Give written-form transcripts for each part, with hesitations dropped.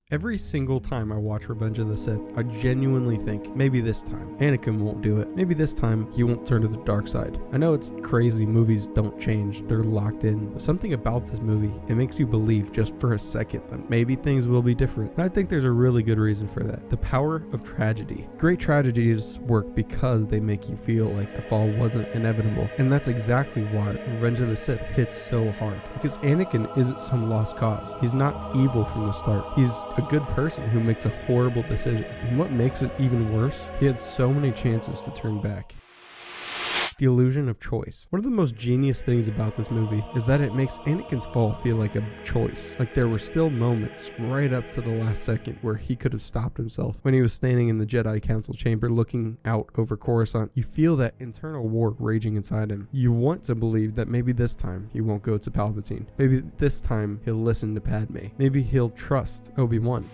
Every single time I watch Revenge of the Sith, I genuinely think, maybe this time, Anakin won't do it. Maybe this time, he won't turn to the dark side. I know it's crazy, movies don't change, they're locked in, but something about this movie, it makes you believe just for a second that maybe things will be different. And I think there's a really good reason for that. The power of tragedy. Great tragedies work because they make you feel like the fall wasn't inevitable. And that's exactly why Revenge of the Sith hits so hard. Because Anakin isn't some lost cause. He's not evil from the start. He's a good person who makes a horrible decision. And what makes it even worse, he had so many chances to turn back. The illusion of choice. One of the most genius things about this movie is that it makes Anakin's fall feel like a choice. Like there were still moments right up to the last second where he could have stopped himself. When he was standing in the Jedi Council chamber looking out over Coruscant, you feel that internal war raging inside him. You want to believe that maybe this time he won't go to Palpatine. Maybe this time he'll listen to Padme. Maybe he'll trust Obi-Wan.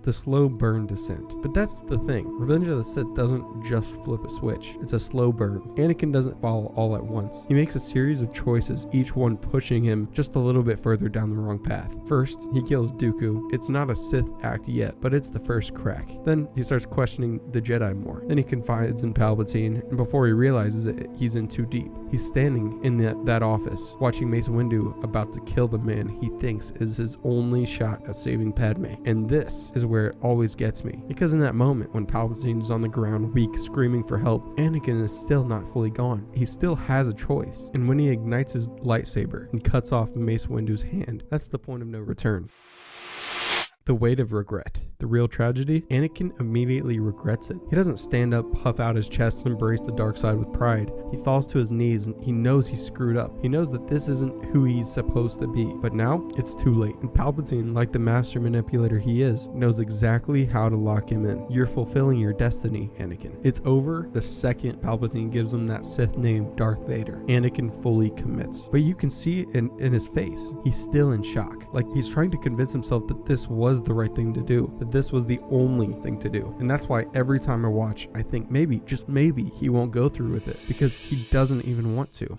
The slow burn descent. But that's the thing. Revenge of the Sith doesn't just flip a switch. It's a slow burn. Anakin doesn't fall all at once. He makes a series of choices, each one pushing him just a little bit further down the wrong path. First, he kills Dooku. It's not a Sith act yet, but it's the first crack. Then he starts questioning the Jedi more. Then he confides in Palpatine, and before he realizes it, he's in too deep. He's standing in that office, watching Mace Windu about to kill the man he thinks is his only shot at saving Padme. And this is where it always gets me, because in that moment when Palpatine is on the ground weak screaming for help, Anakin is still not fully gone. He still has a choice, and when he ignites his lightsaber and cuts off Mace Windu's hand, that's the point of no return. The weight of regret. The real tragedy, Anakin immediately regrets it. He doesn't stand up, puff out his chest, and embrace the dark side with pride. He falls to his knees and he knows he's screwed up. He knows that this isn't who he's supposed to be. But now, it's too late. And Palpatine, like the master manipulator he is, knows exactly how to lock him in. You're fulfilling your destiny, Anakin. It's over the second Palpatine gives him that Sith name, Darth Vader. Anakin fully commits. But you can see it in his face. He's still in shock. Like he's trying to convince himself that this was the right thing to do, that this was the only thing to do. And that's why every time I watch, I think maybe, just maybe, he won't go through with it, because he doesn't even want to.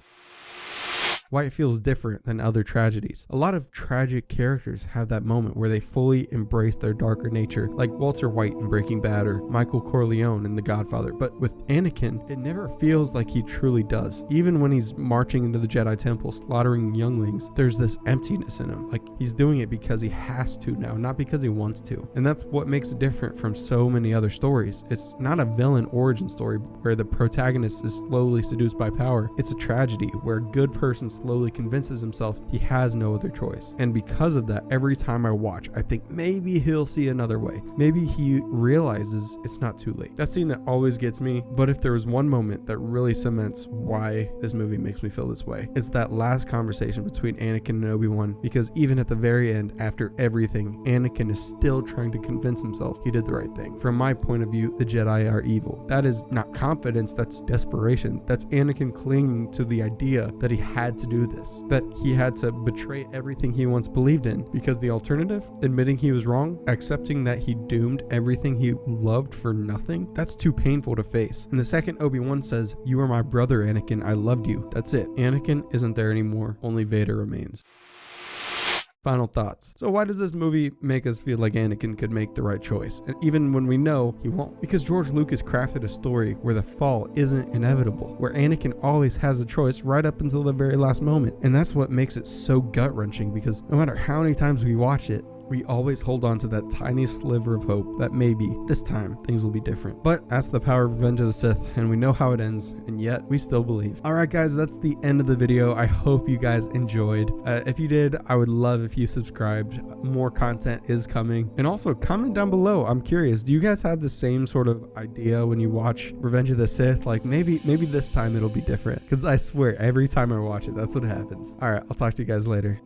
Why it feels different than other tragedies. A lot of tragic characters have that moment where they fully embrace their darker nature, like Walter White in Breaking Bad or Michael Corleone in The Godfather. But with Anakin, it never feels like he truly does. Even when he's marching into the Jedi Temple, slaughtering younglings, there's this emptiness in him. Like he's doing it because he has to now, not because he wants to. And that's what makes it different from so many other stories. It's not a villain origin story where the protagonist is slowly seduced by power. It's a tragedy where a good person slowly convinces himself he has no other choice. And because of that, every time I watch, I think maybe he'll see another way. Maybe he realizes it's not too late. That scene that always gets me, but if there was one moment that really cements why this movie makes me feel this way, it's that last conversation between Anakin and Obi-Wan, because even at the very end, after everything, Anakin is still trying to convince himself he did the right thing. From my point of view, the Jedi are evil. That is not confidence, that's desperation. That's Anakin clinging to the idea that he had to do this, that he had to betray everything he once believed in, because the alternative, admitting he was wrong, accepting that he doomed everything he loved for nothing, that's too painful to face. And the second Obi-Wan says, "You are my brother, Anakin, I loved you," that's it. Anakin isn't there anymore, only Vader remains. Final thoughts. So why does this movie make us feel like Anakin could make the right choice? And even when we know he won't. Because George Lucas crafted a story where the fall isn't inevitable, where Anakin always has a choice right up until the very last moment. And that's what makes it so gut-wrenching, because no matter how many times we watch it, we always hold on to that tiny sliver of hope that maybe this time things will be different. But that's the power of Revenge of the Sith, and we know how it ends, and yet we still believe. Alright guys, that's the end of the video. I hope you guys enjoyed. If you did, I would love if you subscribed. More content is coming. And also comment down below. I'm curious, do you guys have the same sort of idea when you watch Revenge of the Sith? Like maybe this time it'll be different. Because I swear, every time I watch it, that's what happens. Alright, I'll talk to you guys later.